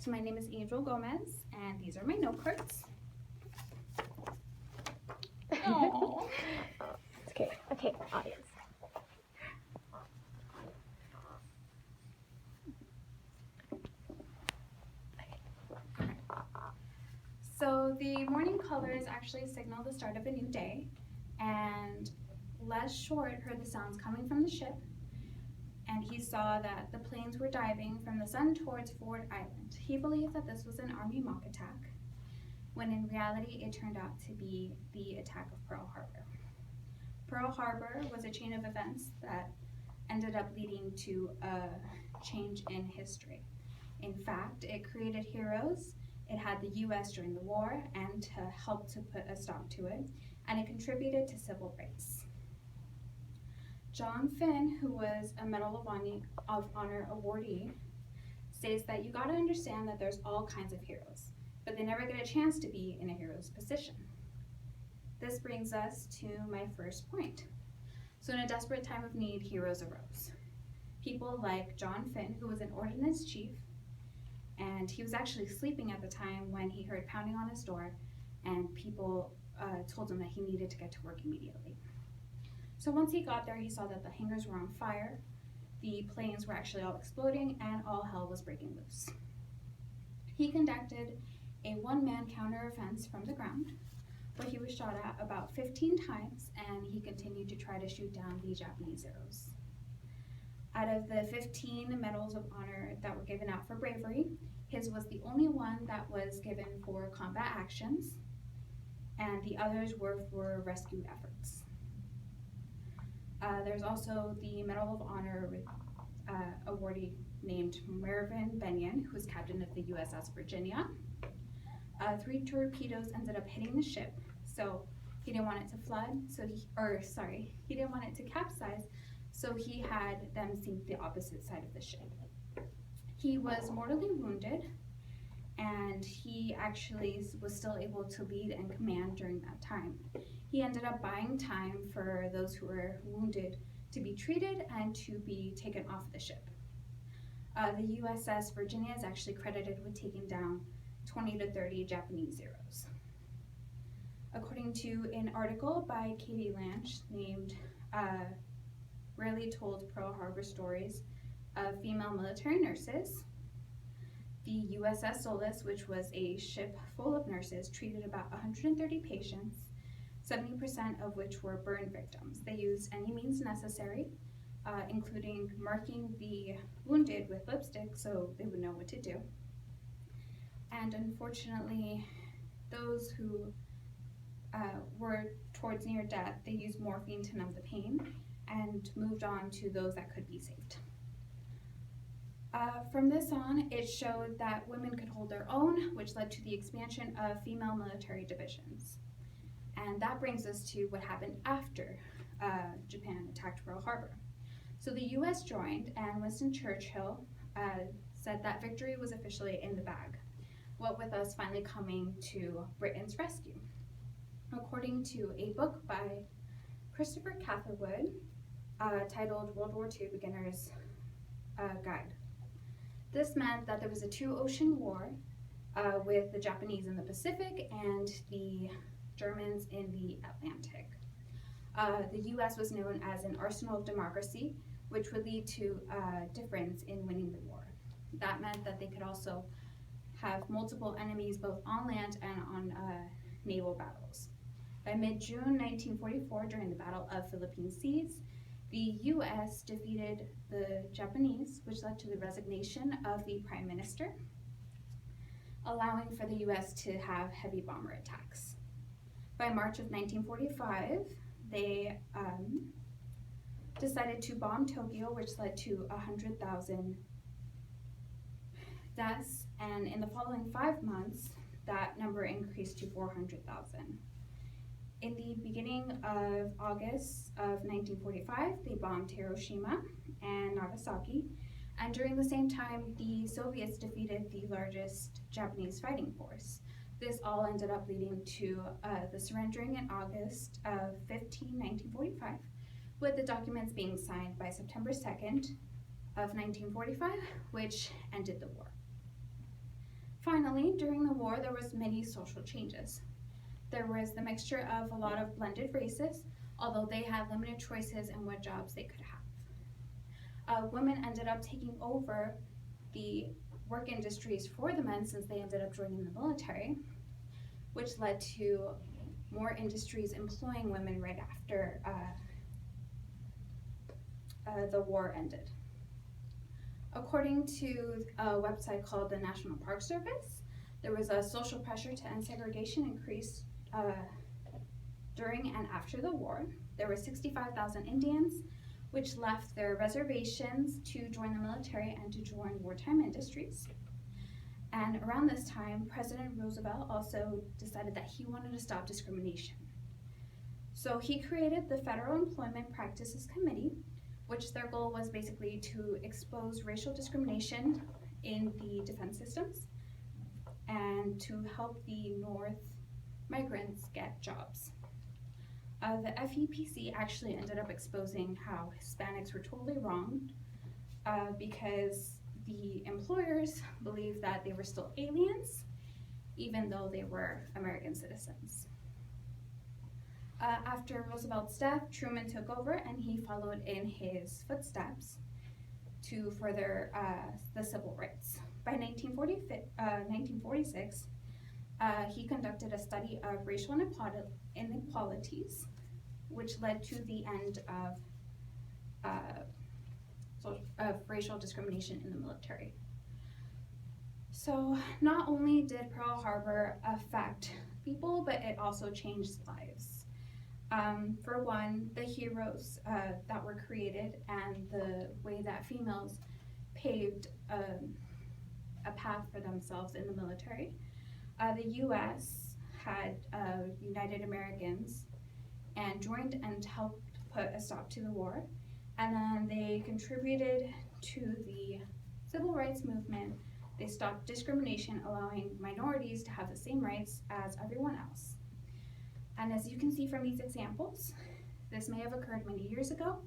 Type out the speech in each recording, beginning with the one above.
So my name is Angel Gomez, and these are my note cards. Aww. Okay, audience. So the morning colors actually signal the start of a new day, and Les Short heard the sounds coming from the ship, and he saw that the planes were diving from the sun towards Ford Island. He believed that this was an Army mock attack, when in reality it turned out to be the attack of Pearl Harbor. Pearl Harbor was a chain of events that ended up leading to a change in history. In fact, it created heroes. It had the US during the war and to help to put a stop to it, and it contributed to civil rights. John Finn, who was a Medal of Honor awardee, states that you gotta understand that there's all kinds of heroes, but they never get a chance to be in a hero's position. This brings us to my first point. So in a desperate time of need, heroes arose. People like John Finn, who was an ordnance chief, and he was actually sleeping at the time when he heard pounding on his door, and people told him that he needed to get to work immediately. So once he got there, he saw that the hangars were on fire, the planes were actually all exploding, and all hell was breaking loose. He conducted a one-man counteroffensive from the ground, where he was shot at about 15 times, and he continued to try to shoot down the Japanese Zeros. Out of the 15 Medals of Honor that were given out for bravery, his was the only one that was given for combat actions, and the others were for rescue efforts. There's also the Medal of Honor awardee named Mervyn Bennion, who was captain of the USS Virginia. 3 torpedoes ended up hitting the ship, so he didn't want it to flood, he didn't want it to capsize, so he had them sink the opposite side of the ship. He was mortally wounded, and he actually was still able to lead and command during that time. He ended up buying time for those who were wounded to be treated and to be taken off the ship. The USS Virginia is actually credited with taking down 20 to 30 Japanese Zeros. According to an article by Katie Lange named Rarely Told Pearl Harbor Stories of Female Military Nurses, the USS Solace, which was a ship full of nurses, treated about 130 patients, 70% of which were burn victims. They used any means necessary, including marking the wounded with lipstick so they would know what to do. And unfortunately, those who were towards near death, they used morphine to numb the pain and moved on to those that could be saved. From this on, it showed that women could hold their own, which led to the expansion of female military divisions. And that brings us to what happened after Japan attacked Pearl Harbor. So the US joined, and Winston Churchill said that victory was officially in the bag, what with us finally coming to Britain's rescue. According to a book by Christopher Catherwood titled World War II Beginner's Guide. This meant that there was a 2-ocean war with the Japanese in the Pacific and the Germans in the Atlantic. The US was known as an arsenal of democracy, which would lead to a difference in winning the war. That meant that they could also have multiple enemies both on land and on naval battles. By mid-June 1944, during the Battle of Philippine Seas, the US defeated the Japanese, which led to the resignation of the Prime Minister, allowing for the US to have heavy bomber attacks. By March of 1945, they decided to bomb Tokyo, which led to 100,000 deaths, and in the following 5 months, that number increased to 400,000. In the beginning of August of 1945, they bombed Hiroshima and Nagasaki, and during the same time, the Soviets defeated the largest Japanese fighting force. This all ended up leading to the surrendering in August of 1945, with the documents being signed by September 2nd of 1945, which ended the war. Finally, during the war, there was many social changes. There was the mixture of a lot of blended races, although they had limited choices in what jobs they could have. Women ended up taking over the work industries for the men since they ended up joining the military, which led to more industries employing women right after the war ended. According to a website called the National Park Service, there was a social pressure to end segregation increase during and after the war. There were 65,000 Indians which left their reservations to join the military and to join wartime industries. And around this time, President Roosevelt also decided that he wanted to stop discrimination. So he created the Federal Employment Practices Committee, which their goal was basically to expose racial discrimination in the defense systems and to help the North migrants get jobs. The FEPC actually ended up exposing how Hispanics were totally wronged because the employers believed that they were still aliens, even though they were American citizens. After Roosevelt's death, Truman took over and he followed in his footsteps to further the civil rights. By 1946, he conducted a study of racial inequalities, which led to the end of racial discrimination in the military. So not only did Pearl Harbor affect people, but it also changed lives. For one, the heroes that were created and the way that females paved a path for themselves in the military. The U.S. had United Americans and joined and helped put a stop to the war. And then they contributed to the civil rights movement. They stopped discrimination, allowing minorities to have the same rights as everyone else. And as you can see from these examples, this may have occurred many years ago.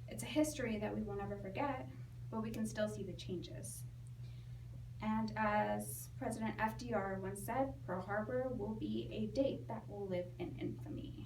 It's a history that we will never forget, but we can still see the changes. And as President FDR once said, Pearl Harbor will be a date that will live in infamy.